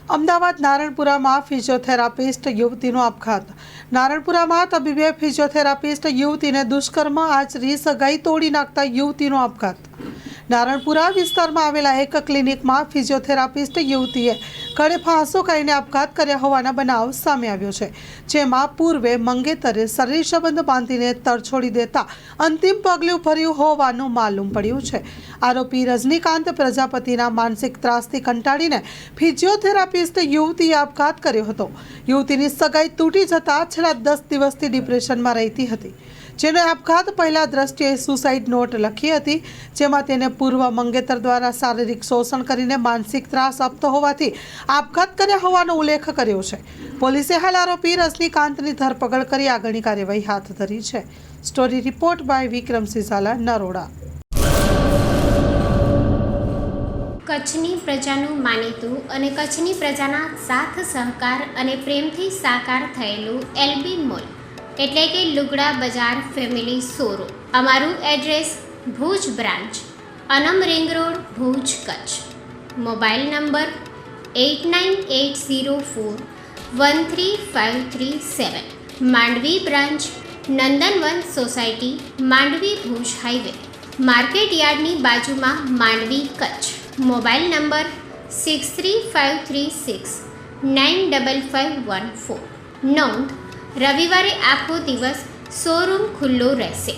Ahmedabad નારણપુરામાં physiotherapist યુવતીનો આપઘાત. નારણપુરામાં તબીબે physiotherapist યુવતીને દુષ્કર્મ આચરી સગાઈ તોડી નાખતા યુવતીનો આપઘાત. નારણપુરા વિસ્તારમાં આવેલા એક ક્લિનિકમાં ફિઝિયોથેરાપિસ્ટ યુવતીએ ગળે ફાંસો ખાઈને આપઘાત કર્યા હોવાના બનાવ સામે આવ્યો છે, જેમાં પૂર્વે મંગેતરે શરીર સંબંધ બાંધીને તરછોડી દેતા અંતિમ પગલું ભર્યું હોવાનું માલુમ પડ્યું છે. આરોપી રજનીકાંત પ્રજાપતિના માનસિક ત્રાસથી કંટાળીને ફિઝિયોથેરાપિસ્ટ યુવતીએ આપઘાત કર્યો હતો. યુવતીની સગાઈ તૂટી જતાં છેલ્લા 10 દિવસથી ડિપ્રેશનમાં રહેતી હતી, જેનો આપઘાત પહેલા દ્રષ્ટિએ સુસાઇડ નોટ લખી હતી, જેમાં તેને પૂર્વ મંગેતર દ્વારા શારીરિક શોષણ કરીને માનસિક ત્રાસ આપતો હોવાથી આપઘાત કર્યા હોવાનો ઉલ્લેખ કર્યો છે. પોલીસે હાલ આરોપી રજનીકાંતની ધરપકડ કરી આગળની કાર્યવાહી હાથ ધરી છે. Story report by Vikramsinh Zala, Naroda. કચ્છની પ્રજાનું માનીતું અને કચ્છની પ્રજાના સાથ સહકાર અને પ્રેમથી સાકાર થયેલું એલબી મોલ એટલે કે લુગડા બજાર ફેમિલી શોરૂમ. અમારું address Bhuj branch, Anam ring road, Bhuj, Kutch. Mobile number 8980413537. Mandvi branch, Nandanvan society, Mandvi, Bhuj highway, market યાર્ડની બાજુમાં, માંડવી, કચ્છ. Mobile number 6353695514. નોંધ: રવિવારે આખો દિવસ શોરૂમ ખુલ્લો રહેશે.